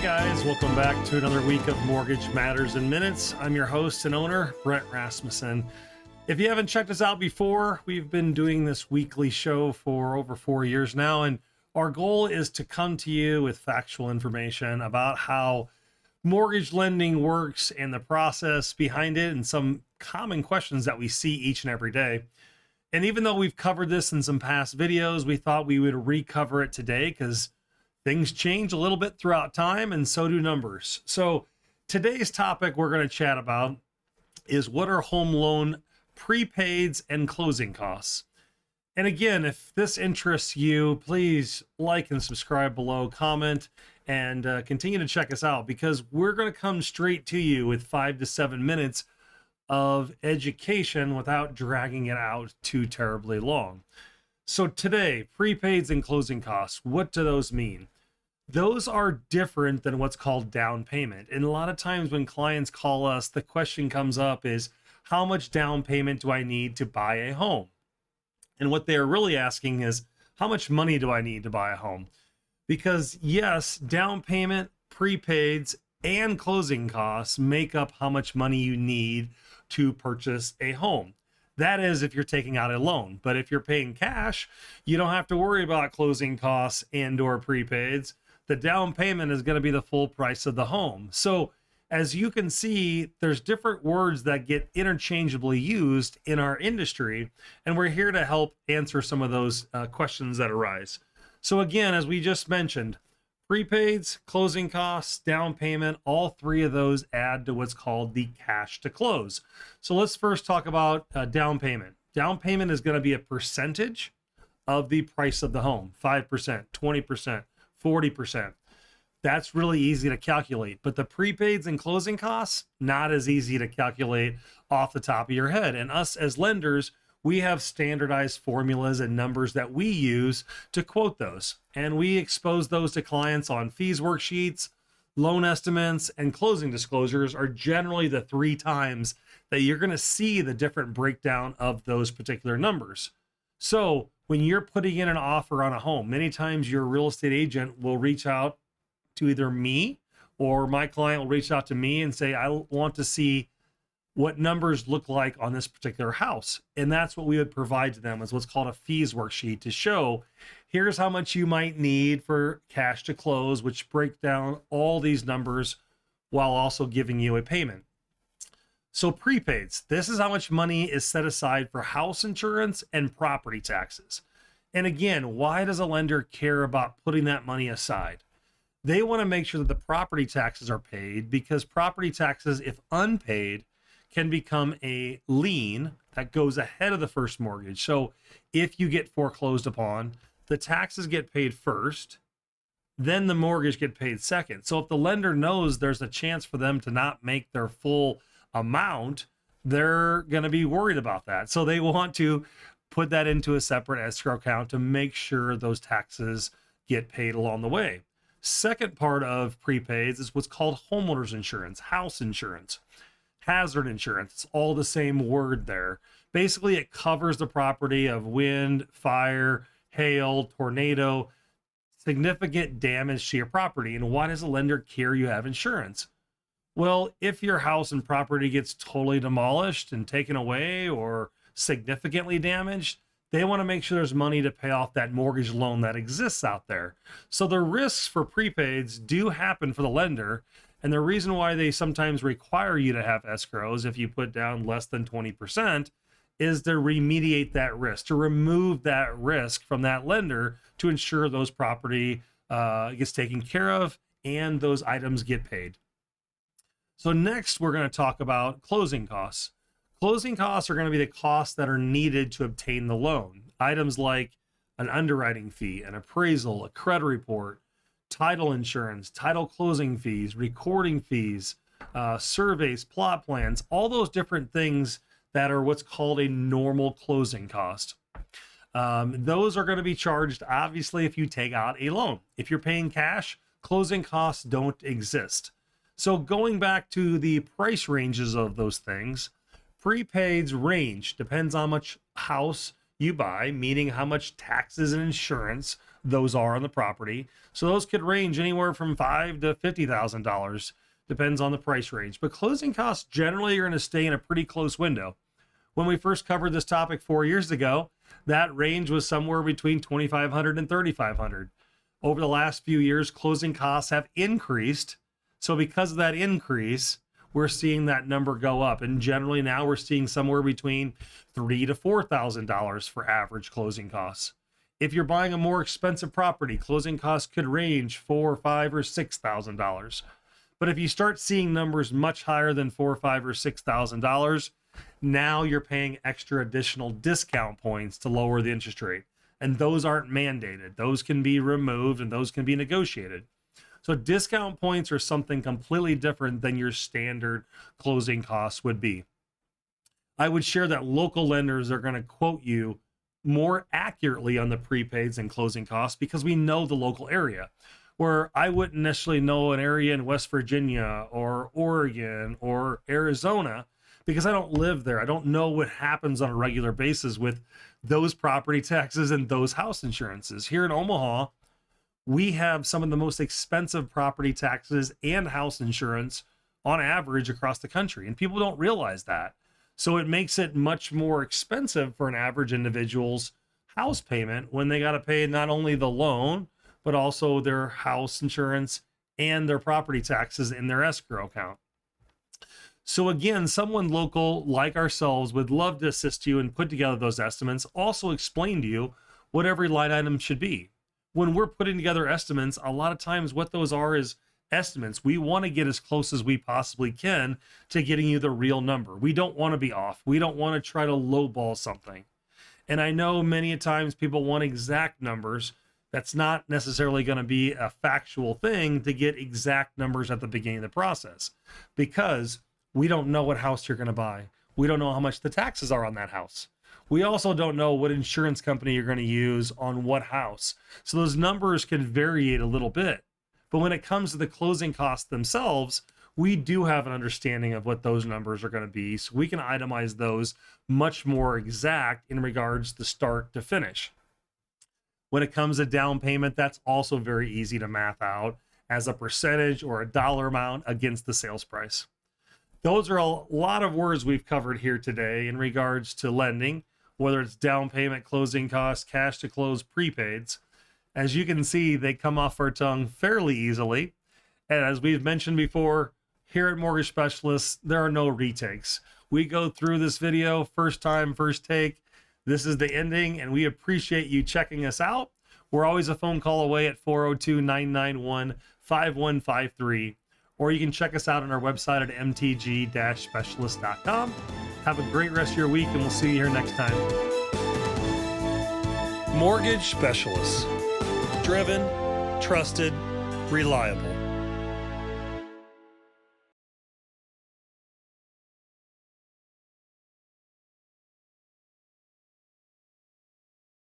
guys, welcome back to another week of Mortgage Matters in Minutes. I'm your host and owner, Brent Rasmussen. If you haven't checked us out before, we've been doing this weekly show for over 4 years now, and our goal is to come to you with factual information about how mortgage lending works and the process behind it and some common questions that we see each and every day. And even though we've covered this in some past videos, we thought we would recover it today because things change a little bit throughout time, and so do numbers. So today's topic we're going to chat about is what are home loan prepaids and closing costs. And again, if this interests you, please like and subscribe below, comment, and continue to check us out because we're going to come straight to you with 5 to 7 minutes of education without dragging it out too terribly long. So today, prepaids and closing costs, what do those mean? Those are different than what's called down payment. And a lot of times when clients call us, the question comes up is, how much down payment do I need to buy a home? And what they're really asking is, how much money do I need to buy a home? Because yes, down payment, prepaids, and closing costs make up how much money you need to purchase a home. That is if you're taking out a loan. But if you're paying cash, you don't have to worry about closing costs and or prepaids. The down payment is going to be the full price of the home. So as you can see, there's different words that get interchangeably used in our industry, and we're here to help answer some of those questions that arise. So again, as we just mentioned, prepaids, closing costs, down payment, all three of those add to what's called the cash to close. So let's first talk about down payment. Down payment is going to be a percentage of the price of the home, 5%, 20%, 40%. That's really easy to calculate, but the prepaids and closing costs, not as easy to calculate off the top of your head. And us as lenders, we have standardized formulas and numbers that we use to quote those. And we expose those to clients on fees worksheets, loan estimates, and closing disclosures are generally the 3 times that you're going to see the different breakdown of those particular numbers. So when you're putting in an offer on a home, many times your real estate agent will reach out to either me or my client will reach out to me and say, I want to see what numbers look like on this particular house. And that's what we would provide to them as what's called a fees worksheet to show, here's how much you might need for cash to close, which break down all these numbers while also giving you a payment. So prepaids, this is how much money is set aside for house insurance and property taxes. And again, why does a lender care about putting that money aside? They want to make sure that the property taxes are paid because property taxes, if unpaid, can become a lien that goes ahead of the first mortgage. So if you get foreclosed upon, the taxes get paid first, then the mortgage get paid second. So if the lender knows there's a chance for them to not make their full amount, they're going to be worried about that. So they want to put that into a separate escrow account to make sure those taxes get paid along the way. Second part of prepaids is what's called homeowners insurance, house insurance, hazard insurance. It's all the same word there. Basically, it covers the property of wind, fire, hail, tornado, significant damage to your property. And why does a lender care you have insurance? Well, if your house and property gets totally demolished and taken away or significantly damaged, they want to make sure there's money to pay off that mortgage loan that exists out there. So the risks for prepaids do happen for the lender. And the reason why they sometimes require you to have escrows if you put down less than 20% is to remediate that risk, to remove that risk from that lender to ensure those property gets taken care of and those items get paid. So next, we're going to talk about closing costs. Closing costs are going to be the costs that are needed to obtain the loan. Items like an underwriting fee, an appraisal, a credit report, title insurance, title closing fees, recording fees, surveys, plot plans, all those different things that are what's called a normal closing cost. Those are going to be charged, obviously, if you take out a loan. If you're paying cash, closing costs don't exist. So going back to the price ranges of those things, prepaids range, depends on how much house you buy, meaning how much taxes and insurance those are on the property. So those could range anywhere from $5,000 to $50,000, depends on the price range. But closing costs generally are going to stay in a pretty close window. When we first covered this topic 4 years ago, that range was somewhere between $2,500 and $3,500. Over the last few years, closing costs have increased. So because of that increase, we're seeing that number go up. And generally now we're seeing somewhere between $3,000 to $4,000 for average closing costs. If you're buying a more expensive property, closing costs could range $4,000, $5,000, or $6,000. But if you start seeing numbers much higher than $4,000, $5,000, or $6,000, now you're paying extra additional discount points to lower the interest rate. And those aren't mandated. Those can be removed and those can be negotiated. So discount points are something completely different than your standard closing costs would be. I would share that local lenders are going to quote you more accurately on the prepaids and closing costs because we know the local area. Where I wouldn't necessarily know an area in West Virginia or Oregon or Arizona because I don't live there. I don't know what happens on a regular basis with those property taxes and those house insurances. Here in Omaha, we have some of the most expensive property taxes and house insurance on average across the country, and people don't realize that. So it makes it much more expensive for an average individual's house payment when they got to pay not only the loan, but also their house insurance and their property taxes in their escrow account. So again, someone local like ourselves would love to assist you and put together those estimates, also explain to you what every line item should be. When we're putting together estimates, a lot of times what those are is estimates. We want to get as close as we possibly can to getting you the real number. We don't want to be off. We don't want to try to lowball something. And I know many times people want exact numbers. That's not necessarily going to be a factual thing to get exact numbers at the beginning of the process because we don't know what house you're going to buy. We don't know how much the taxes are on that house. We also don't know what insurance company you're going to use on what house. So those numbers can vary a little bit. But when it comes to the closing costs themselves, we do have an understanding of what those numbers are going to be. So we can itemize those much more exact in regards to start to finish. When it comes to down payment, that's also very easy to math out as a percentage or a dollar amount against the sales price. Those are a lot of words we've covered here today in regards to lending, whether it's down payment, closing costs, cash to close, prepaids. As you can see, they come off our tongue fairly easily. And as we've mentioned before, here at Mortgage Specialists, there are no retakes. We go through this video, first time, first take. This is the ending, and we appreciate you checking us out. We're always a phone call away at 402-991-5153, or you can check us out on our website at mtg-specialist.com. Have a great rest of your week, and we'll see you here next time. Mortgage Specialists. Driven, trusted, reliable.